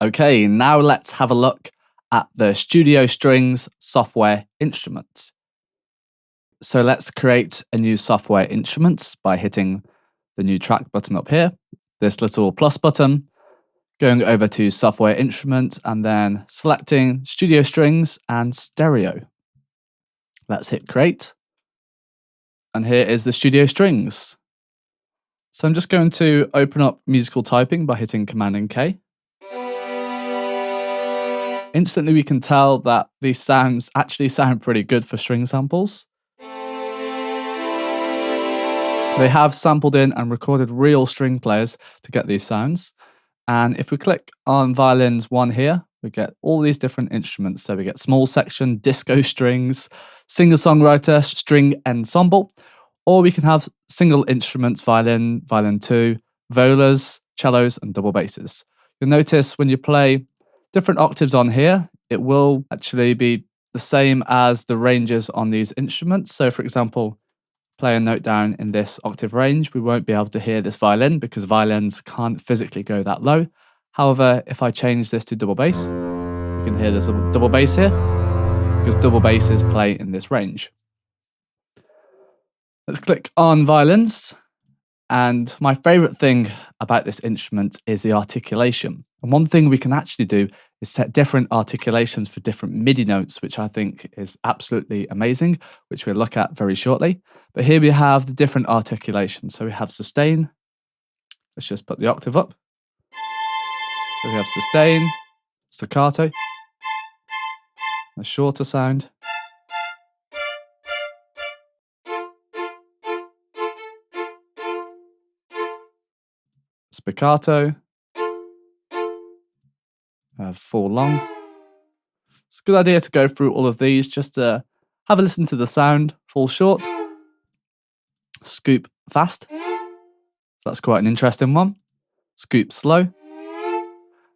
Okay, now let's have a look at the Studio Strings software instruments. So let's create a new software instruments by hitting the new track button up here, this little plus button, going over to software instrument and then selecting Studio Strings and stereo. Let's hit create. And here is the Studio Strings. So I'm just going to open up musical typing by hitting Command and K. Instantly we can tell that these sounds actually sound pretty good for string samples. They have sampled in and recorded real string players to get these sounds. And if we click on violins 1 here, we get all these different instruments. So we get small section, disco strings, singer-songwriter, string ensemble, or we can have single instruments, violin, violin 2, violas, cellos, and double basses. You'll notice when you play different octaves on here, it will actually be the same as the ranges on these instruments. So for example, play a note down in this octave range, we won't be able to hear this violin because violins can't physically go that low. However, if I change this to double bass, you can hear there's a double bass here because double basses play in this range. Let's click on violins. And my favorite thing about this instrument is the articulation. And one thing we can actually do is set different articulations for different MIDI notes, which I think is absolutely amazing, which we'll look at very shortly. But here we have the different articulations. So we have sustain. Let's just put the octave up. So we have sustain, staccato, a shorter sound, spiccato, full long. It's a good idea to go through all of these just to have a listen to the sound. Full short, scoop fast. That's quite an interesting one. Scoop slow.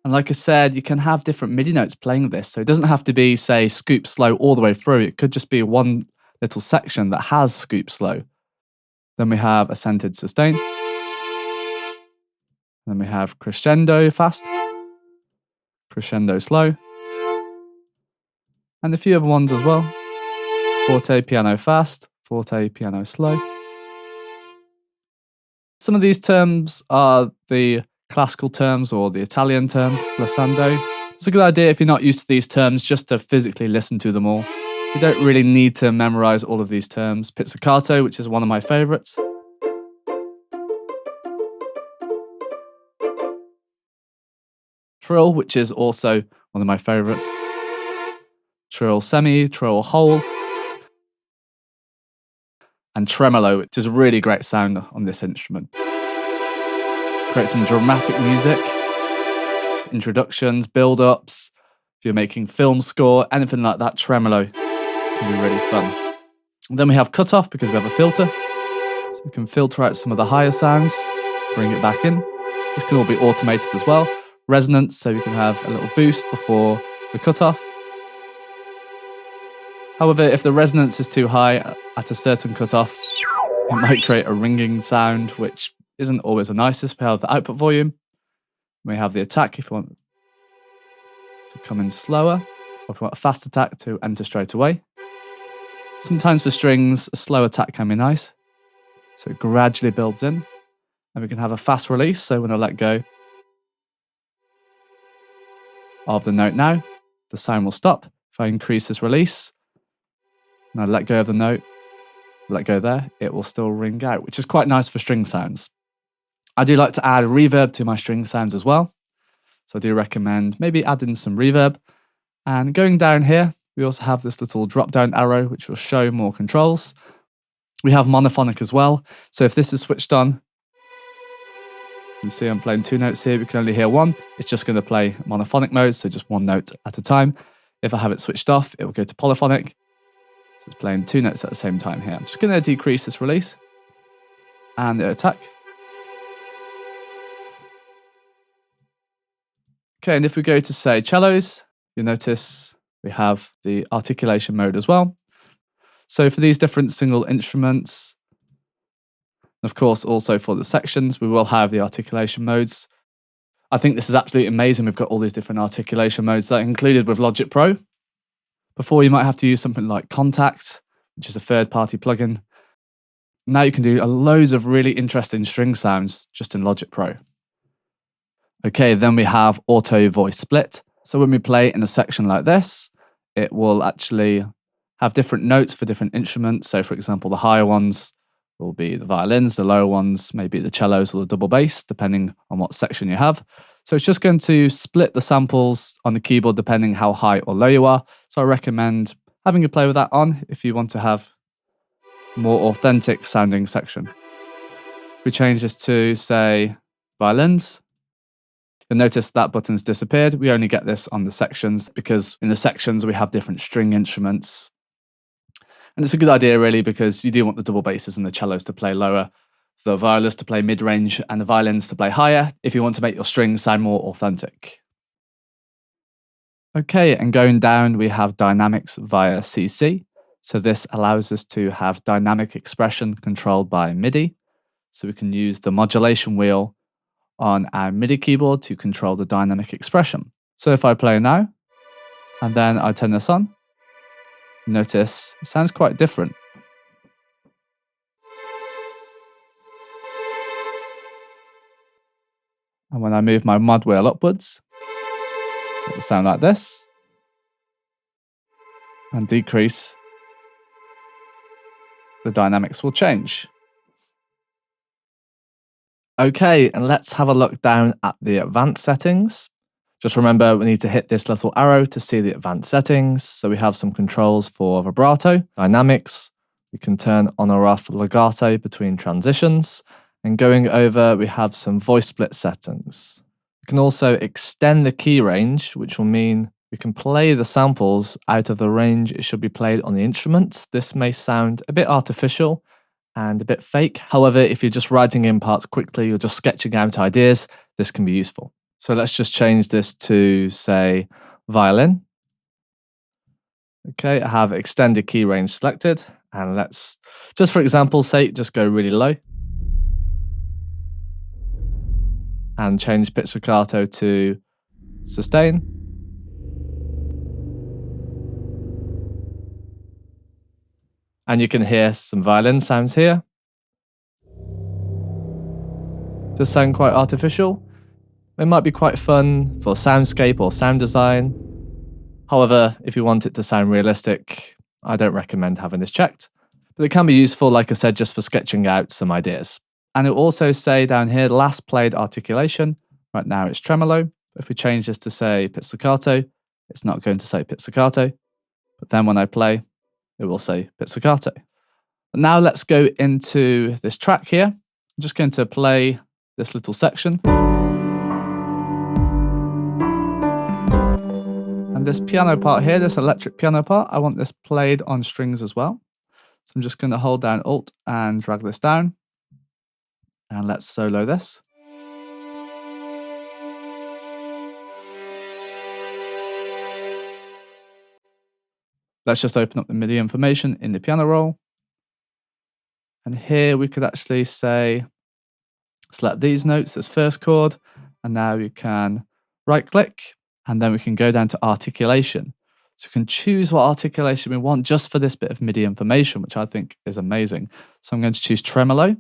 And like I said, you can have different MIDI notes playing this. So it doesn't have to be, say, scoop slow all the way through. It could just be one little section that has scoop slow. Then we have accented sustain. Then we have crescendo fast, crescendo slow, and a few other ones as well. Forte piano fast, forte piano slow. Some of these terms are the classical terms or the Italian terms, glissando. It's a good idea if you're not used to these terms just to physically listen to them all. You don't really need to memorize all of these terms. Pizzicato, which is one of my favorites. Trill, which is also one of my favorites. Trill semi, trill whole. And tremolo, which is a really great sound on this instrument. Create some dramatic music, introductions, build-ups. If you're making film score, anything like that, tremolo can be really fun. And then we have cutoff because we have a filter. So we can filter out some of the higher sounds, bring it back in. This can all be automated as well. Resonance, so we can have a little boost before the cutoff. However, if the resonance is too high at a certain cutoff, it might create a ringing sound, which isn't always the nicest. We have the output volume. We have the attack if you want to come in slower, or if you want a fast attack to enter straight away. Sometimes for strings, a slow attack can be nice. So it gradually builds in. And we can have a fast release, so when I let go of the note now, the sound will stop. If I increase this release, and I let go of the note, let go there, it will still ring out, which is quite nice for string sounds. I do like to add reverb to my string sounds as well. So I do recommend maybe adding some reverb. And going down here, we also have this little drop-down arrow, which will show more controls. We have monophonic as well. So if this is switched on, you can see I'm playing 2 notes here. We can only hear one. It's just going to play monophonic mode, so just 1 note at a time. If I have it switched off, it will go to polyphonic. So it's playing 2 notes at the same time here. I'm just going to decrease this release and the attack. Okay, and if we go to, say, cellos, you'll notice we have the articulation mode as well. So for these different single instruments, of course, also for the sections, we will have the articulation modes. I think this is absolutely amazing. We've got all these different articulation modes that are included with Logic Pro. Before, you might have to use something like Contact, which is a third-party plugin. Now you can do loads of really interesting string sounds just in Logic Pro. Okay, then we have auto voice split. So when we play in a section like this, it will actually have different notes for different instruments. So for example, the higher ones will be the violins, the lower ones maybe the cellos or the double bass, depending on what section you have. So it's just going to split the samples on the keyboard depending how high or low you are. So I recommend having a play with that on if you want to have more authentic sounding section. If we change this to, say, violins, you'll notice that button's disappeared. We only get this on the sections because in the sections we have different string instruments. And it's a good idea really because you do want the double basses and the cellos to play lower, the violas to play mid-range and the violins to play higher if you want to make your strings sound more authentic. Okay, and going down we have dynamics via CC. So this allows us to have dynamic expression controlled by MIDI. So we can use the modulation wheel on our MIDI keyboard to control the dynamic expression. So if I play now, and then I turn this on, notice it sounds quite different. And when I move my mod wheel upwards, it will sound like this. And decrease, the dynamics will change. Okay, and let's have a look down at the advanced settings. Just remember, we need to hit this little arrow to see the advanced settings. So we have some controls for vibrato, dynamics. We can turn on or off legato between transitions. And going over, we have some voice split settings. We can also extend the key range, which will mean we can play the samples out of the range it should be played on the instruments. This may sound a bit artificial and a bit fake. However, if you're just writing in parts quickly, you're just sketching out ideas, this can be useful. So let's just change this to, say, violin. Okay, I have extended key range selected. And let's, just for example's sake, just go really low. And change pizzicato to sustain. And you can hear some violin sounds here. Does sound quite artificial. It might be quite fun for soundscape or sound design. However, if you want it to sound realistic, I don't recommend having this checked. But it can be useful, like I said, just for sketching out some ideas. And it will also say down here, last played articulation. Right now it's tremolo. If we change this to say pizzicato, it's not going to say pizzicato. But then when I play, it will say pizzicato. But now let's go into this track here. I'm just going to play this little section. And this piano part here, this electric piano part, I want this played on strings as well. So I'm just going to hold down Alt and drag this down. And let's solo this. Let's just open up the MIDI information in the piano roll. And here we could actually say, select these notes as first chord. And now you can right click and then we can go down to articulation. So we can choose what articulation we want just for this bit of MIDI information, which I think is amazing. So I'm going to choose tremolo.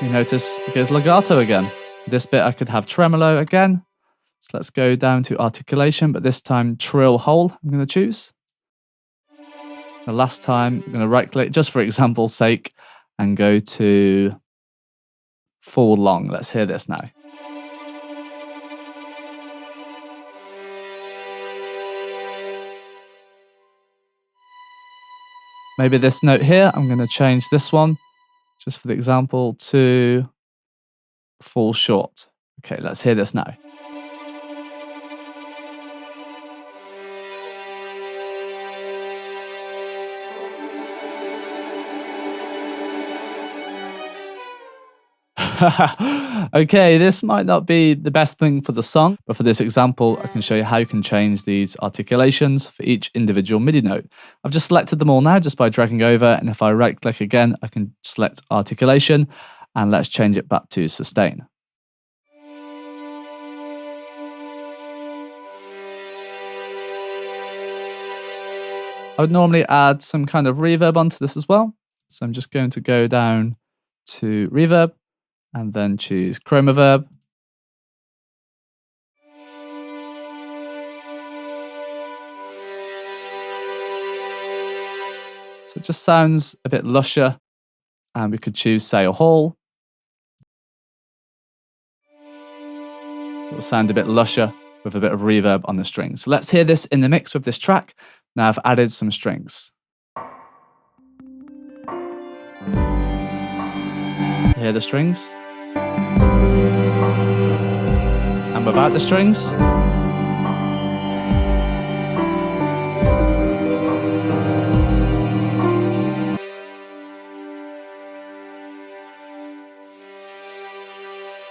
You notice it goes legato again. This bit I could have tremolo again. So let's go down to articulation, but this time trill whole I'm going to choose. The last time I'm going to right click just for example's sake and go to full long. Let's hear this now. Maybe this note here, I'm going to change this one just for the example to full short. Okay, let's hear this now. Okay, this might not be the best thing for the song, but for this example, I can show you how you can change these articulations for each individual MIDI note. I've just selected them all now just by dragging over, and if I right click again, I can select articulation. And let's change it back to sustain. I would normally add some kind of reverb onto this as well. So I'm just going to go down to reverb and then choose chroma verb. So it just sounds a bit lusher, and we could choose, say, a hall. It'll sound a bit lusher with a bit of reverb on the strings. So let's hear this in the mix with this track. Now I've added some strings. Hear the strings. And without the strings.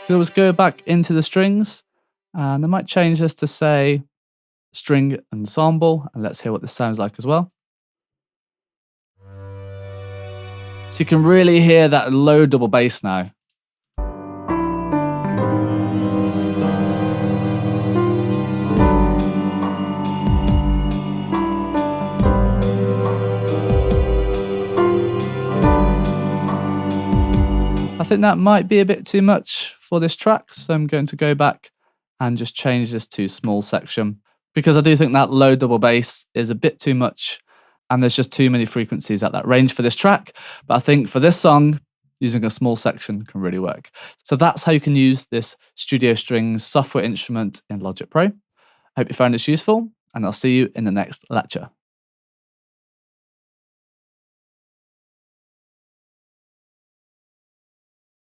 Could always go back into the strings, and I might change this to, say, string ensemble, and let's hear what this sounds like as well. So you can really hear that low double bass now. I think that might be a bit too much for this track, so I'm going to go back and just change this to small section, because I do think that low double bass is a bit too much and there's just too many frequencies at that range for this track. But I think for this song, using a small section can really work. So that's how you can use this Studio Strings software instrument in Logic Pro. I hope you found this useful, and I'll see you in the next lecture.